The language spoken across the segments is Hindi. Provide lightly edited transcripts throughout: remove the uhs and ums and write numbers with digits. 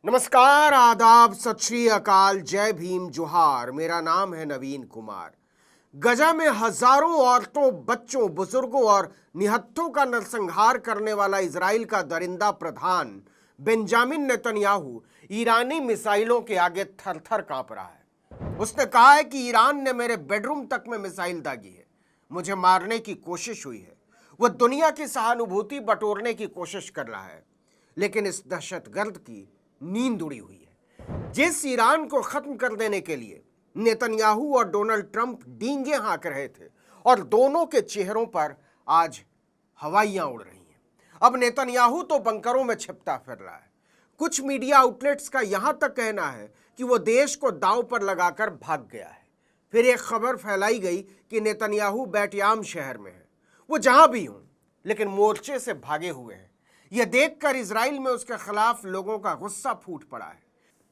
नमस्कार, आदाब, सत श्री अकाल, जय भीम, जोहार। मेरा नाम है नवीन कुमार। गजा में हजारों औरतों, बच्चों, बुजुर्गों और निहत्थों का नरसंहार करने वाला इजराइल का दरिंदा प्रधान बेंजामिन नेतन्याहू ईरानी मिसाइलों के आगे थर थर कांप रहा है। उसने कहा है कि ईरान ने मेरे बेडरूम तक में मिसाइल दागी है, मुझे मारने की कोशिश हुई है। वह दुनिया की सहानुभूति बटोरने की कोशिश कर रहा है, लेकिन इस दहशतगर्द की नींद उड़ी हुई है। जिस ईरान को खत्म कर देने के लिए नेतन्याहू और डोनाल्ड ट्रंप डींगे हाँक रहे थे, और दोनों के चेहरों पर आज हवाइयां उड़ रही हैं। अब नेतन्याहू तो बंकरों में छिपता फिर रहा है। कुछ मीडिया आउटलेट्स का यहां तक कहना है कि वो देश को दांव पर लगाकर भाग गया है। फिर एक खबर फैलाई गई कि नेतन्याहू बैटयाम शहर में है। वो जहां भी हों, लेकिन मोर्चे से भागे हुए हैं। यह देखकर इजराइल में उसके खिलाफ लोगों का गुस्सा फूट पड़ा है।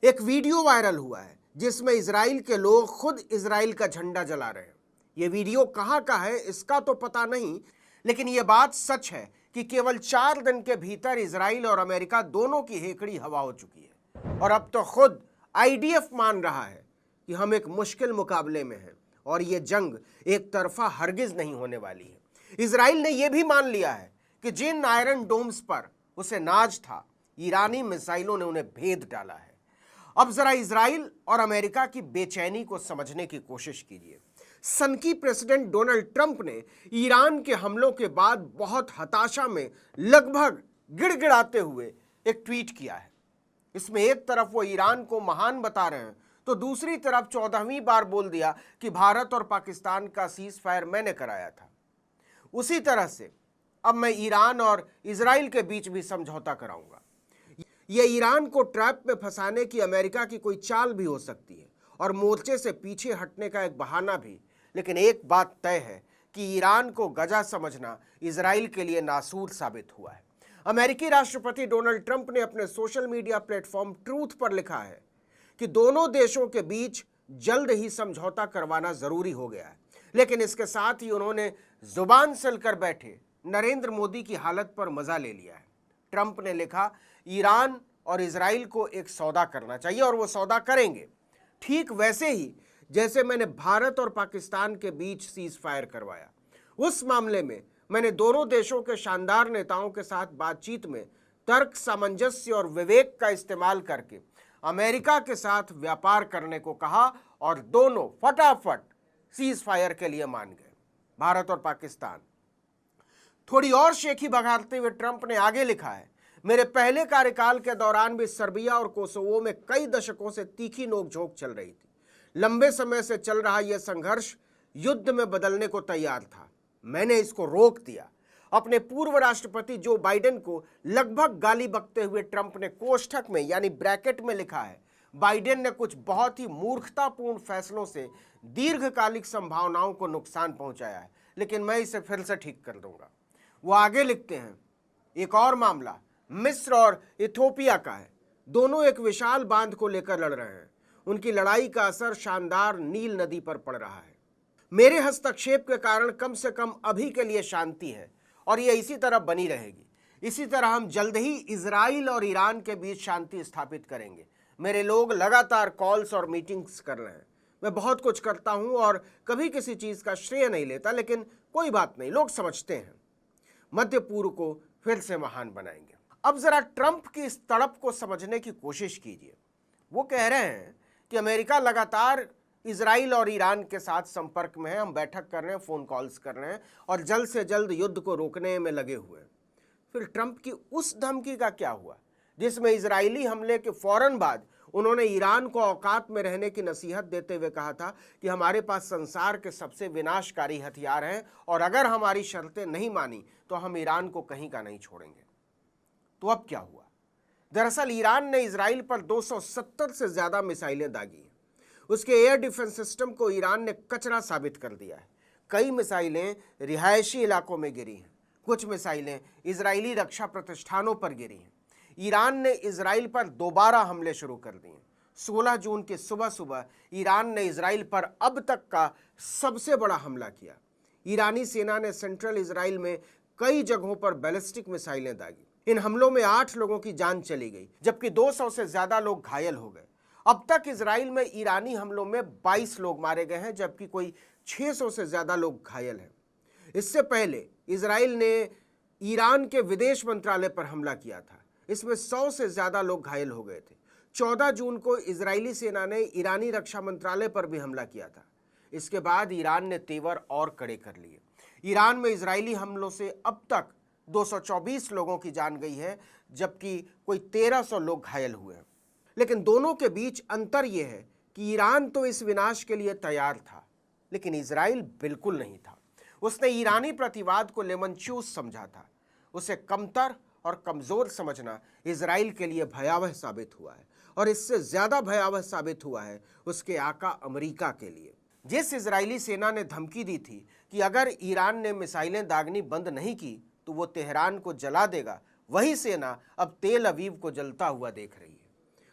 एक वीडियो वायरल हुआ है जिसमें इजराइल के लोग खुद इजराइल का झंडा जला रहे हैं। यह वीडियो कहां का है इसका तो पता नहीं, लेकिन यह बात सच है कि केवल 4 दिन के भीतर इजराइल और अमेरिका दोनों की हेकड़ी हवा हो चुकी है। और अब तो खुद आईडीएफ मान रहा है कि हम एक मुश्किल मुकाबले में हैं और यह जंग एक तरफा हरगिज नहीं होने वाली है। इजराइल ने यह भी मान लिया है कि जिन आयरन डोम्स पर उसे नाज था, ईरानी मिसाइलों ने उन्हें भेद डाला है। अब जरा इजराइल और अमेरिका की बेचैनी को समझने की कोशिश कीजिए। सनकी प्रेसिडेंट डोनाल्ड ट्रंप ने ईरान के हमलों के बाद बहुत हताशा में लगभग गिड़गिड़ाते हुए एक ट्वीट किया है। इसमें एक तरफ वो ईरान को महान बता रहे हैं, तो दूसरी तरफ 14वीं बार बोल दिया कि भारत और पाकिस्तान का सीज फायर मैंने कराया था। उसी तरह से अब मैं ईरान और इजराइल के बीच भी समझौता कराऊंगा। यह ईरान को ट्रैप में फंसाने की अमेरिका की कोई चाल भी हो सकती है और मोर्चे से पीछे हटने का एक बहाना भी, लेकिन एक बात तय है कि ईरान को गजा समझना इजराइल के लिए नासूर साबित हुआ है। अमेरिकी राष्ट्रपति डोनाल्ड ट्रंप ने अपने सोशल मीडिया प्लेटफॉर्म ट्रूथ पर लिखा है कि दोनों देशों के बीच जल्द ही समझौता करवाना जरूरी हो गया है, लेकिन इसके साथ ही उन्होंने जुबान सिलकर बैठे नरेंद्र मोदी की हालत पर मजा ले लिया है। ट्रंप ने लिखा, ईरान और इजराइल को एक सौदा करना चाहिए और वो सौदा करेंगे, ठीक वैसे ही जैसे मैंने भारत और पाकिस्तान के बीच सीज फायर करवाया। उस मामले में मैंने दोनों देशों के शानदार नेताओं के साथ बातचीत में तर्क, सामंजस्य और विवेक का इस्तेमाल करके अमेरिका के साथ व्यापार करने को कहा और दोनों फटाफट सीज फायर के लिए मान गए। भारत और पाकिस्तान। थोड़ी और शेखी बघारते हुए ट्रंप ने आगे लिखा है, मेरे पहले कार्यकाल के दौरान भी सर्बिया और कोसोवो में कई दशकों से तीखी नोकझोंक चल रही थी। लंबे समय से चल रहा यह संघर्ष युद्ध में बदलने को तैयार था। मैंने इसको रोक दिया। अपने पूर्व राष्ट्रपति जो बाइडेन को लगभग गाली बकते हुए ट्रंप ने कोष्ठक में यानी ब्रैकेट में लिखा है, बाइडेन ने कुछ बहुत ही मूर्खतापूर्ण फैसलों से दीर्घकालिक संभावनाओं को नुकसान पहुंचाया है, लेकिन मैं इसे फिर से ठीक कर दूंगा। वो आगे लिखते हैं, एक और मामला मिस्र और इथोपिया का है। दोनों एक विशाल बांध को लेकर लड़ रहे हैं। उनकी लड़ाई का असर शानदार नील नदी पर पड़ रहा है। मेरे हस्तक्षेप के कारण कम से कम अभी के लिए शांति है और यह इसी तरह बनी रहेगी। इसी तरह हम जल्द ही इजराइल और ईरान के बीच शांति स्थापित करेंगे। मेरे लोग लगातार कॉल्स और मीटिंग्स कर रहे हैं। मैं बहुत कुछ करता हूं और कभी किसी चीज का श्रेय नहीं लेता, लेकिन कोई बात नहीं, लोग समझते हैं। मध्य पूर्व को फिर से महान बनाएंगे। अब जरा ट्रंप की इस तड़प को समझने की कोशिश कीजिए। वो कह रहे हैं कि अमेरिका लगातार इजराइल और ईरान के साथ संपर्क में है, हम बैठक कर रहे हैं, फोन कॉल्स कर रहे हैं और जल्द से जल्द युद्ध को रोकने में लगे हुए हैं। फिर ट्रंप की उस धमकी का क्या हुआ जिसमें इजरायली हमले के फौरन बाद उन्होंने ईरान को औकात में रहने की नसीहत देते हुए कहा था कि हमारे पास संसार के सबसे विनाशकारी हथियार हैं और अगर हमारी शर्तें नहीं मानी तो हम ईरान को कहीं का नहीं छोड़ेंगे। तो अब क्या हुआ? दरअसल ईरान ने इजराइल पर 270 से ज्यादा मिसाइलें दागी हैं। उसके एयर डिफेंस सिस्टम को ईरान ने कचरा साबित कर दिया है। कई मिसाइलें रिहायशी इलाकों में गिरी हैं, कुछ मिसाइलें इजरायली रक्षा प्रतिष्ठानों पर गिरी हैं। ईरान ने इजराइल पर दोबारा हमले शुरू कर दिए। 16 जून की सुबह सुबह ईरान ने इजराइल पर अब तक का सबसे बड़ा हमला किया। ईरानी सेना ने सेंट्रल इजराइल में कई जगहों पर बैलिस्टिक मिसाइलें दागी। इन हमलों में 8 लोगों की जान चली गई, जबकि 200 से ज्यादा लोग घायल हो गए। अब तक इजराइल में ईरानी हमलों में 22 लोग मारे गए हैं, जबकि कोई 600 से ज्यादा लोग घायल हैं। इससे पहले इजराइल ने ईरान के विदेश मंत्रालय पर हमला किया था। इसमें 100 से ज्यादा लोग घायल हो गए थे। 14 जून को इजरायली सेना ने ईरानी रक्षा मंत्रालय पर भी हमला किया था। इसके बाद ईरान ने तेवर और कड़े कर लिए। ईरान में इजरायली हमलों से अब तक 224 लोगों की जान गई है, जबकि कोई 1300 लोग घायल हुए हैं। लेकिन दोनों के बीच अंतर यह है कि ईरान तो इस विनाश के लिए तैयार था, लेकिन इजराइल बिल्कुल नहीं था। उसने ईरानी प्रतिवाद को लेमनचूस समझा था। उसे कमतर और कमजोर समझना इजराइल के लिए भयावह साबित हुआ है, और इससे ज्यादा भयावह साबित हुआ है उसके आका अमेरिका के लिए। जिस इजरायली सेना ने धमकी दी थी कि अगर ईरान ने मिसाइलें दागनी बंद नहीं की तो वो तेहरान को जला देगा, वही सेना अब तेल अवीव को जलता हुआ देख रही है।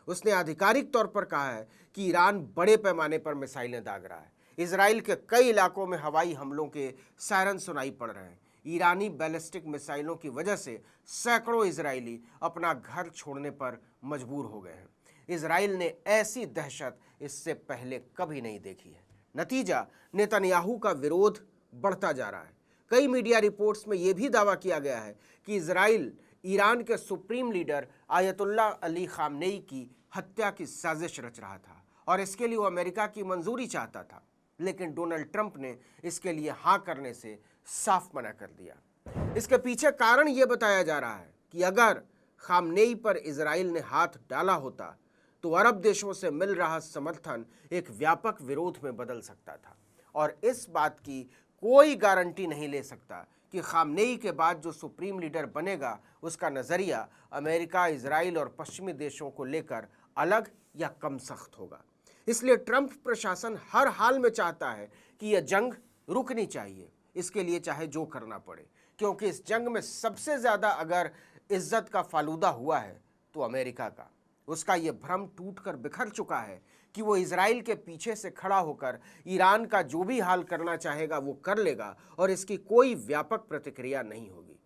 उसने आधिकारिक तौर पर कहा है कि ईरान बड़े पैमाने पर मिसाइलें दाग रहा है। इजराइल के कई इलाकों में हवाई हमलों के सायरन सुनाई पड़ रहे हैं। ईरानी बैलिस्टिक मिसाइलों की वजह से सैकड़ों इजरायली अपना घर छोड़ने पर मजबूर हो गए हैं। इजराइल ने ऐसी दहशत इससे पहले कभी नहीं देखी है। नतीजा, नेतन्याहू का विरोध बढ़ता जा रहा है। कई मीडिया रिपोर्ट्स में यह भी दावा किया गया है कि इजराइल ईरान के supreme leader Ayatollah Ali Khamenei की हत्या की साजिश रच रहा था, और इसके लिए वो अमेरिका की मंजूरी चाहता था। लेकिन डोनाल्ड ट्रंप ने इसके लिए हाँ करने से साफ मना कर दिया। इसके पीछे कारण यह बताया जा रहा है कि अगर खामनेई पर इजराइल ने हाथ डाला होता तो अरब देशों से मिल रहा समर्थन एक व्यापक विरोध में बदल सकता था, और इस बात की कोई गारंटी नहीं ले सकता कि खामनेई के बाद जो सुप्रीम लीडर बनेगा उसका नजरिया अमेरिका, इजराइल और पश्चिमी देशों को लेकर अलग या कम सख्त होगा। इसलिए ट्रंप प्रशासन हर हाल में चाहता है कि यह जंग रुकनी चाहिए, इसके लिए चाहे जो करना पड़े, क्योंकि इस जंग में सबसे ज्यादा अगर इज्जत का फालूदा हुआ है तो अमेरिका का। उसका यह भ्रम टूटकर बिखर चुका है कि वो इजराइल के पीछे से खड़ा होकर ईरान का जो भी हाल करना चाहेगा वो कर लेगा, और इसकी कोई व्यापक प्रतिक्रिया नहीं होगी।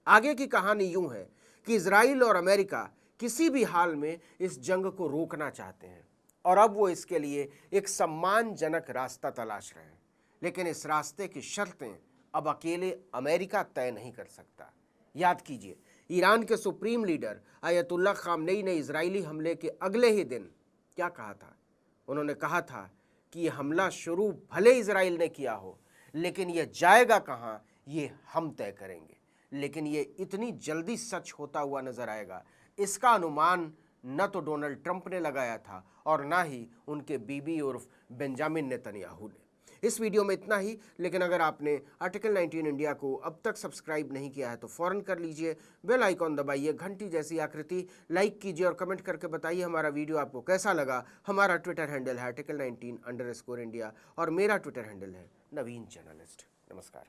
आगे की कहानी यूं है कि इजराइल और अमेरिका किसी भी हाल में इस जंग को रोकना चाहते हैं, और अब वो इसके लिए एक सम्मानजनक रास्ता तलाश रहे हैं। लेकिन इस रास्ते की शर्तें अब अकेले अमेरिका तय नहीं कर सकता। याद कीजिए, ईरान के सुप्रीम लीडर आयतुल्लाह खामनेई ने इजरायली हमले के अगले ही दिन क्या कहा था? उन्होंने कहा था कि यह हमला शुरू भले इजराइल ने किया हो, लेकिन यह जाएगा कहां ये हम तय करेंगे। लेकिन ये इतनी जल्दी सच होता हुआ नजर आएगा, इसका अनुमान न तो डोनाल्ड ट्रंप ने लगाया था और ना ही उनके बीबी उर्फ बेंजामिन नेतन्याहू ने। इस वीडियो में इतना ही, लेकिन अगर आपने आर्टिकल 19 इंडिया को अब तक सब्सक्राइब नहीं किया है तो फौरन कर लीजिए। बेल आइकॉन दबाइए, घंटी जैसी आकृति लाइक कीजिए और कमेंट करके बताइए हमारा वीडियो आपको कैसा लगा। हमारा ट्विटर हैंडल है article19_India और मेरा ट्विटर हैंडल है नवीन जर्नलिस्ट। नमस्कार।